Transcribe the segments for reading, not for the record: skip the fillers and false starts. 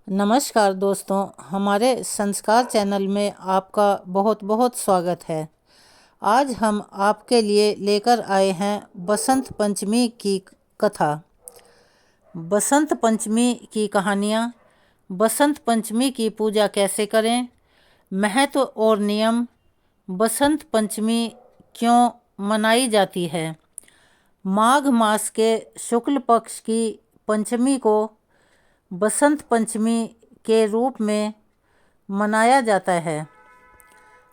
नमस्कार दोस्तों, हमारे संस्कार चैनल में आपका बहुत बहुत स्वागत है। आज हम आपके लिए लेकर आए हैं बसंत पंचमी की कथा। बसंत पंचमी की कहानियाँ, बसंत पंचमी की पूजा कैसे करें, महत्व और नियम, बसंत पंचमी क्यों मनाई जाती है। माघ मास के शुक्ल पक्ष की पंचमी को बसंत पंचमी के रूप में मनाया जाता है।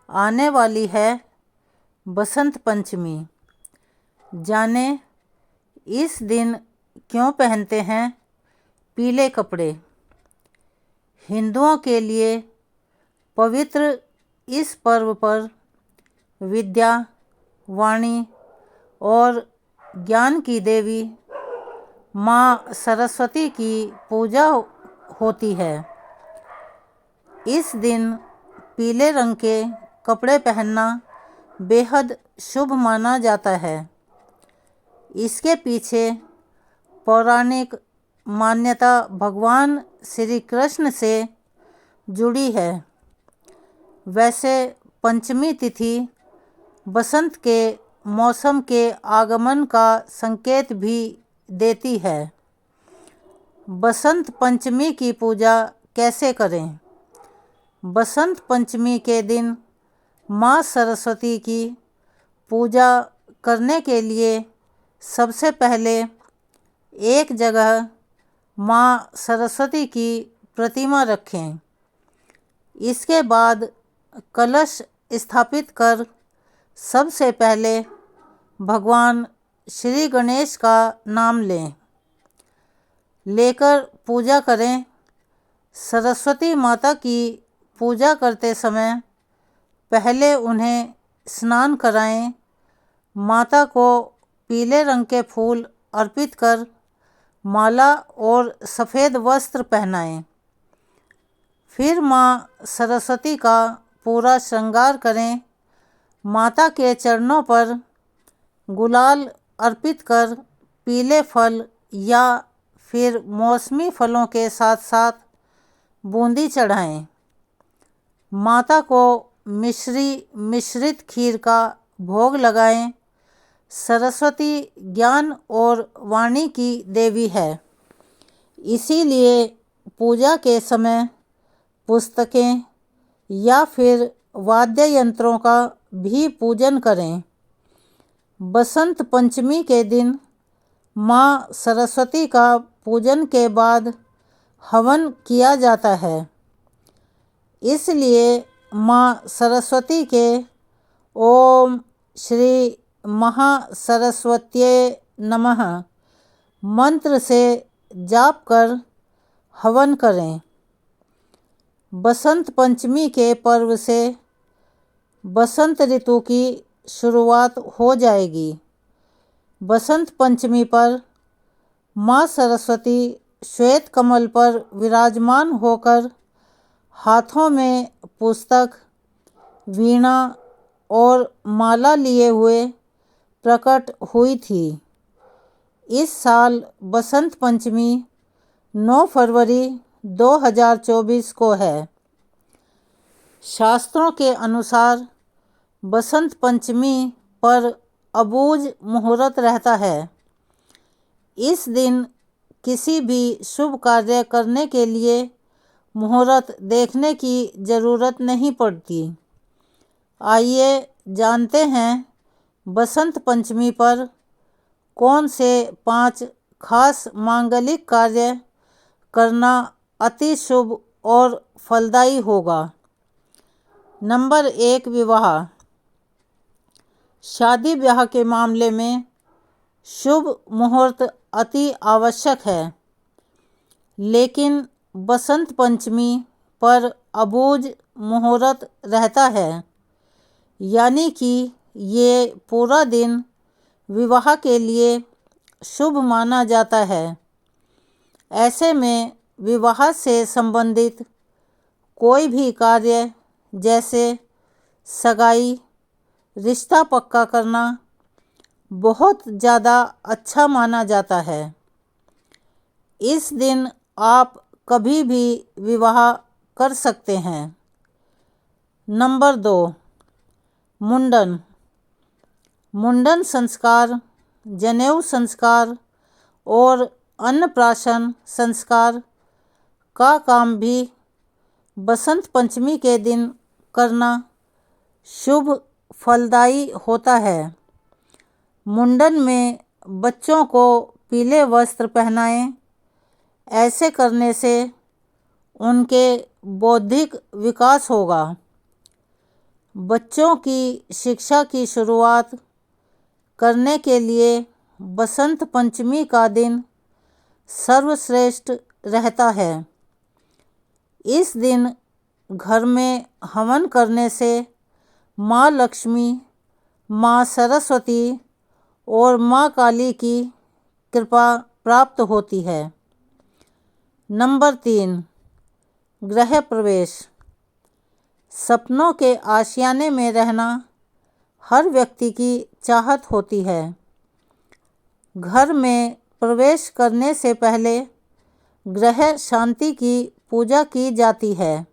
आने वाली है बसंत पंचमी। जाने इस दिन क्यों पहनते हैं पीले कपड़े। हिंदुओं के लिए पवित्र इस पर्व पर विद्या, वाणी और ज्ञान की देवी माँ सरस्वती की पूजा होती है। इस दिन पीले रंग के कपड़े पहनना बेहद शुभ माना जाता है। इसके पीछे पौराणिक मान्यता भगवान श्री कृष्ण से जुड़ी है। वैसे पंचमी तिथि बसंत के मौसम के आगमन का संकेत भी देती है। बसंत पंचमी की पूजा कैसे करें। बसंत पंचमी के दिन माँ सरस्वती की पूजा करने के लिए सबसे पहले एक जगह माँ सरस्वती की प्रतिमा रखें। इसके बाद कलश स्थापित कर सबसे पहले भगवान श्री गणेश का नाम लेकर पूजा करें। सरस्वती माता की पूजा करते समय पहले उन्हें स्नान कराएं। माता को पीले रंग के फूल अर्पित कर माला और सफ़ेद वस्त्र पहनाएं। फिर माँ सरस्वती का पूरा श्रृंगार करें। माता के चरणों पर गुलाल अर्पित कर पीले फल या फिर मौसमी फलों के साथ साथ बूंदी चढ़ाएं। माता को मिश्रित खीर का भोग लगाएं। सरस्वती ज्ञान और वाणी की देवी है, इसीलिए पूजा के समय पुस्तकें या फिर वाद्य यंत्रों का भी पूजन करें। बसंत पंचमी के दिन माँ सरस्वती का पूजन के बाद हवन किया जाता है। इसलिए माँ सरस्वती के ओम श्री महासरस्वत्यै नमः मंत्र से जाप कर हवन करें। बसंत पंचमी के पर्व से बसंत ऋतु की शुरुआत हो जाएगी। बसंत पंचमी पर माँ सरस्वती श्वेत कमल पर विराजमान होकर हाथों में पुस्तक, वीणा और माला लिए हुए प्रकट हुई थी। इस साल बसंत पंचमी 9 फरवरी 2024 को है। शास्त्रों के अनुसार बसंत पंचमी पर अबूझ मुहूर्त रहता है। इस दिन किसी भी शुभ कार्य करने के लिए मुहूर्त देखने की ज़रूरत नहीं पड़ती। आइए जानते हैं बसंत पंचमी पर कौन से 5 खास मांगलिक कार्य करना अति शुभ और फलदायी होगा। नंबर 1, विवाह। शादी ब्याह के मामले में शुभ मुहूर्त अति आवश्यक है, लेकिन बसंत पंचमी पर अबूझ मुहूर्त रहता है, यानी कि ये पूरा दिन विवाह के लिए शुभ माना जाता है। ऐसे में विवाह से संबंधित कोई भी कार्य जैसे सगाई, रिश्ता पक्का करना बहुत ज़्यादा अच्छा माना जाता है। इस दिन आप कभी भी विवाह कर सकते हैं। नंबर 2, मुंडन। मुंडन संस्कार, जनेऊ संस्कार और अन्नप्राशन संस्कार का काम भी बसंत पंचमी के दिन करना शुभ फलदायी होता है। मुंडन में बच्चों को पीले वस्त्र पहनाएं। ऐसे करने से उनके बौद्धिक विकास होगा। बच्चों की शिक्षा की शुरुआत करने के लिए बसंत पंचमी का दिन सर्वश्रेष्ठ रहता है। इस दिन घर में हवन करने से माँ लक्ष्मी, माँ सरस्वती और माँ काली की कृपा प्राप्त होती है। नंबर 3, गृह प्रवेश। सपनों के आशियाने में रहना हर व्यक्ति की चाहत होती है। घर में प्रवेश करने से पहले गृह शांति की पूजा की जाती है।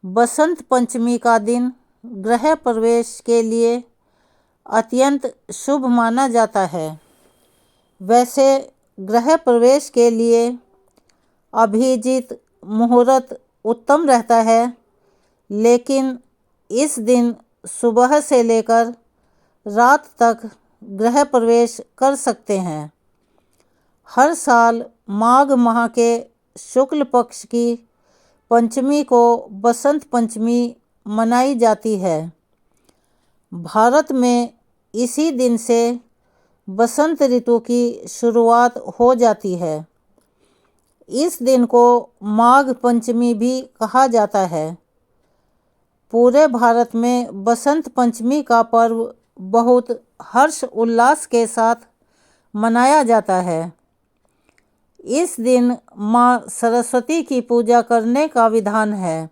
बसंत पंचमी का दिन गृह प्रवेश के लिए अत्यंत शुभ माना जाता है। वैसे गृह प्रवेश के लिए अभिजीत मुहूर्त उत्तम रहता है, लेकिन इस दिन सुबह से लेकर रात तक गृह प्रवेश कर सकते हैं। हर साल माघ माह के शुक्ल पक्ष की पंचमी को बसंत पंचमी मनाई जाती है। भारत में इसी दिन से बसंत ऋतु की शुरुआत हो जाती है। इस दिन को माघ पंचमी भी कहा जाता है। पूरे भारत में बसंत पंचमी का पर्व बहुत हर्ष उल्लास के साथ मनाया जाता है। इस दिन माँ सरस्वती की पूजा करने का विधान है।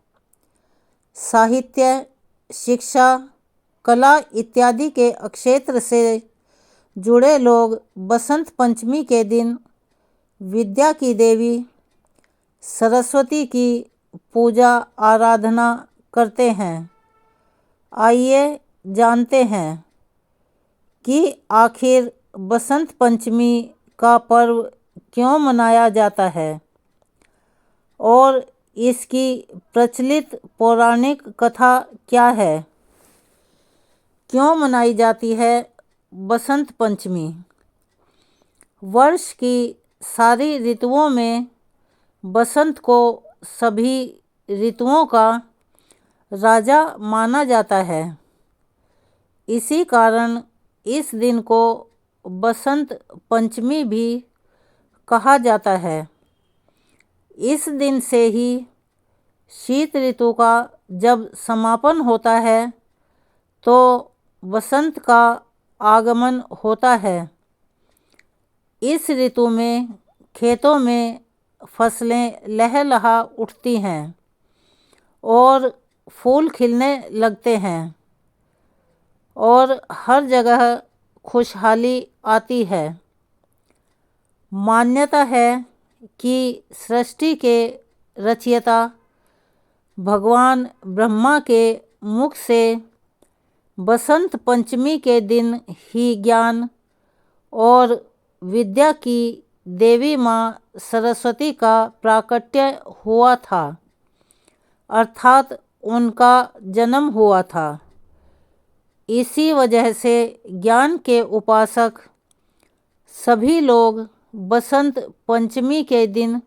साहित्य, शिक्षा, कला इत्यादि के क्षेत्र से जुड़े लोग बसंत पंचमी के दिन विद्या की देवी सरस्वती की पूजा आराधना करते हैं। आइए जानते हैं कि आखिर बसंत पंचमी का पर्व क्यों मनाया जाता है और इसकी प्रचलित पौराणिक कथा क्या है। क्यों मनाई जाती है बसंत पंचमी? वर्ष की सारी ऋतुओं में बसंत को सभी ऋतुओं का राजा माना जाता है। इसी कारण इस दिन को बसंत पंचमी भी कहा जाता है। इस दिन से ही शीत ऋतु का जब समापन होता है तो बसंत का आगमन होता है। इस ऋतु में खेतों में फसलें लहलहा उठती हैं और फूल खिलने लगते हैं और हर जगह खुशहाली आती है। मान्यता है कि सृष्टि के रचयिता भगवान ब्रह्मा के मुख से बसंत पंचमी के दिन ही ज्ञान और विद्या की देवी माँ सरस्वती का प्राकट्य हुआ था, अर्थात उनका जन्म हुआ था। इसी वजह से ज्ञान के उपासक सभी लोग बसंत पंचमी के दिन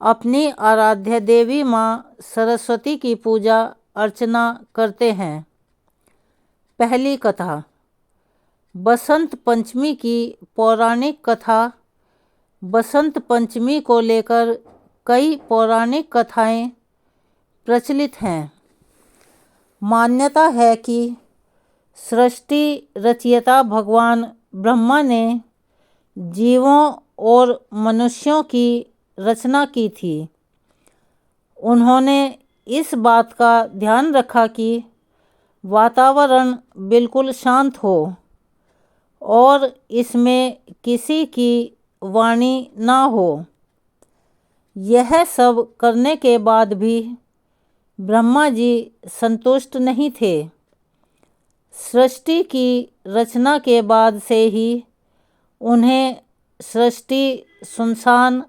अपनी आराध्य देवी माँ सरस्वती की पूजा अर्चना करते हैं। पहली कथा। बसंत पंचमी की पौराणिक कथा। बसंत पंचमी को लेकर कई पौराणिक कथाएं प्रचलित हैं। मान्यता है कि सृष्टि रचयिता भगवान ब्रह्मा ने जीवों और मनुष्यों की रचना की थी। उन्होंने इस बात का ध्यान रखा कि वातावरण बिल्कुल शांत हो और इसमें किसी की वाणी ना हो। यह सब करने के बाद भी ब्रह्मा जी संतुष्ट नहीं थे। सृष्टि की रचना के बाद से ही उन्हें सृष्टि सुनसान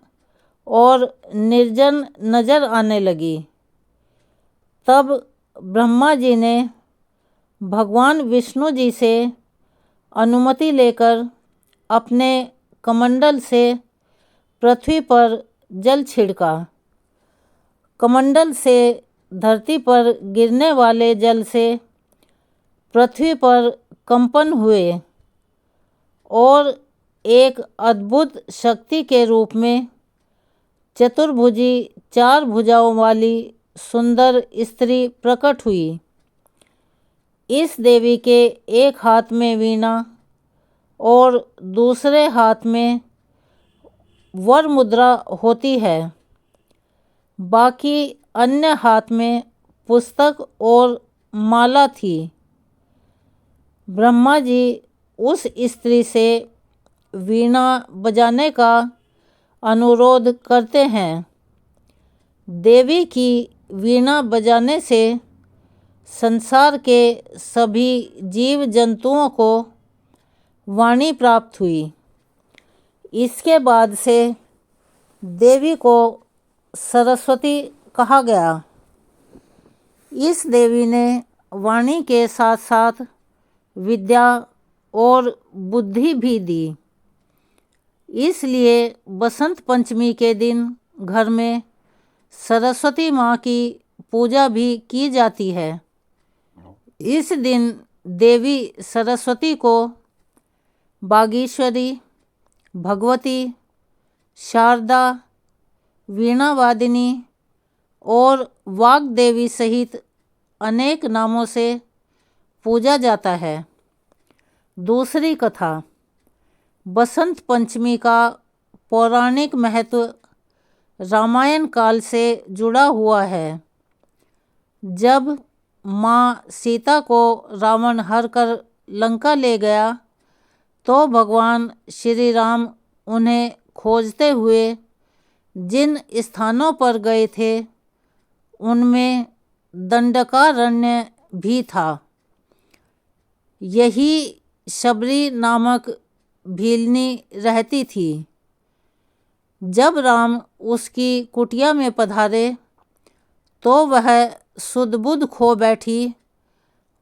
और निर्जन नजर आने लगी। तब ब्रह्मा जी ने भगवान विष्णु जी से अनुमति लेकर अपने कमंडल से पृथ्वी पर जल छिड़का। कमंडल से धरती पर गिरने वाले जल से पृथ्वी पर कंपन हुए और एक अद्भुत शक्ति के रूप में चतुर्भुजी 4 भुजाओं वाली सुंदर स्त्री प्रकट हुई। इस देवी के एक हाथ में वीणा और दूसरे हाथ में वर मुद्रा होती है, बाकी अन्य हाथ में पुस्तक और माला थी। ब्रह्मा जी उस स्त्री से वीणा बजाने का अनुरोध करते हैं। देवी की वीणा बजाने से संसार के सभी जीव जंतुओं को वाणी प्राप्त हुई। इसके बाद से देवी को सरस्वती कहा गया। इस देवी ने वाणी के साथ साथ विद्या और बुद्धि भी दी। इसलिए बसंत पंचमी के दिन घर में सरस्वती माँ की पूजा भी की जाती है। इस दिन देवी सरस्वती को बागीश्वरी, भगवती, शारदा, वीणावादिनी और वाग्देवी सहित अनेक नामों से पूजा जाता है। दूसरी कथा। बसंत पंचमी का पौराणिक महत्व रामायण काल से जुड़ा हुआ है। जब माँ सीता को रावण हर कर लंका ले गया तो भगवान श्री राम उन्हें खोजते हुए जिन स्थानों पर गए थे उनमें दंडकारण्य भी था। यही शबरी नामक भीलनी रहती थी। जब राम उसकी कुटिया में पधारे तो वह सुध-बुध खो बैठी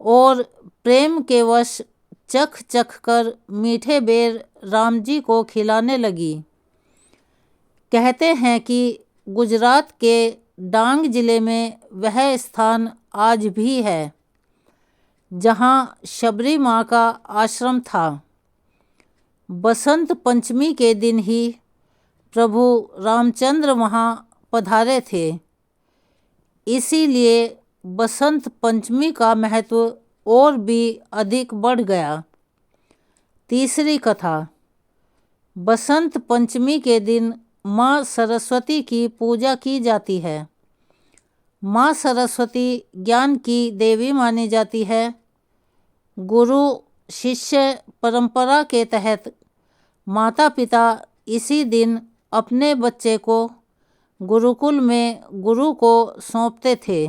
और प्रेम के वश चख चख कर मीठे बेर राम जी को खिलाने लगी। कहते हैं कि गुजरात के डांग जिले में वह स्थान आज भी है जहाँ शबरी माँ का आश्रम था। बसंत पंचमी के दिन ही प्रभु रामचंद्र वहाँ पधारे थे। इसीलिए बसंत पंचमी का महत्व और भी अधिक बढ़ गया। तीसरी कथा। बसंत पंचमी के दिन माँ सरस्वती की पूजा की जाती है। माँ सरस्वती ज्ञान की देवी मानी जाती है। गुरु शिष्य परंपरा के तहत माता पिता इसी दिन अपने बच्चे को गुरुकुल में गुरु को सौंपते थे।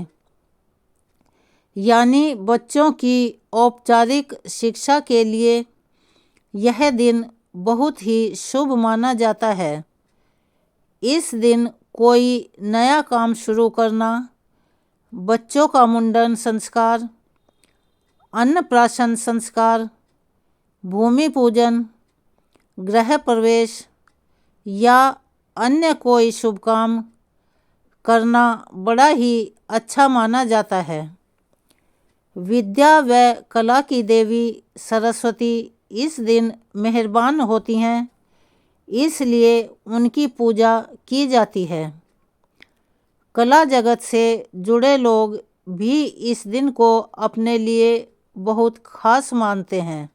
यानी बच्चों की औपचारिक शिक्षा के लिए यह दिन बहुत ही शुभ माना जाता है। इस दिन कोई नया काम शुरू करना, बच्चों का मुंडन संस्कार, अन्नप्राशन संस्कार, भूमि पूजन, गृह प्रवेश या अन्य कोई शुभ काम करना बड़ा ही अच्छा माना जाता है। विद्या व कला की देवी सरस्वती इस दिन मेहरबान होती हैं, इसलिए उनकी पूजा की जाती है। कला जगत से जुड़े लोग भी इस दिन को अपने लिए बहुत खास मानते हैं,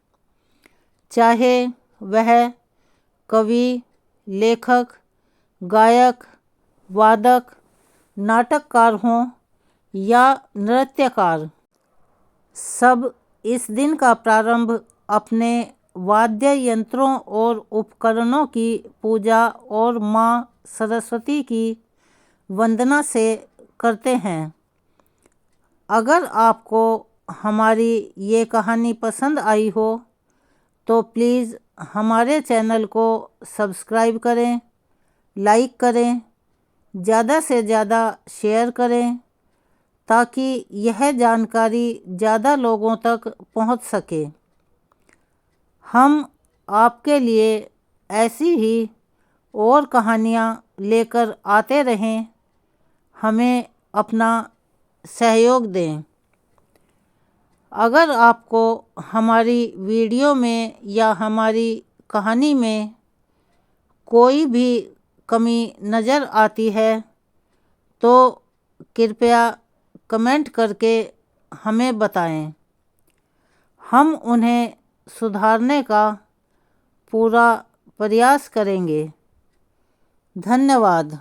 चाहे वह कवि, लेखक, गायक, वादक, नाटककार हों या नृत्यकार। सब इस दिन का प्रारंभ अपने वाद्य यंत्रों और उपकरणों की पूजा और माँ सरस्वती की वंदना से करते हैं। अगर आपको हमारी ये कहानी पसंद आई हो तो प्लीज़ हमारे चैनल को सब्सक्राइब करें, लाइक करें, ज़्यादा से ज़्यादा शेयर करें ताकि यह जानकारी ज़्यादा लोगों तक पहुंच सके। हम आपके लिए ऐसी ही और कहानियाँ लेकर आते रहें। हमें अपना सहयोग दें। अगर आपको हमारी वीडियो में या हमारी कहानी में कोई भी कमी नज़र आती है तो कृपया कमेंट करके हमें बताएं। हम उन्हें सुधारने का पूरा प्रयास करेंगे। धन्यवाद।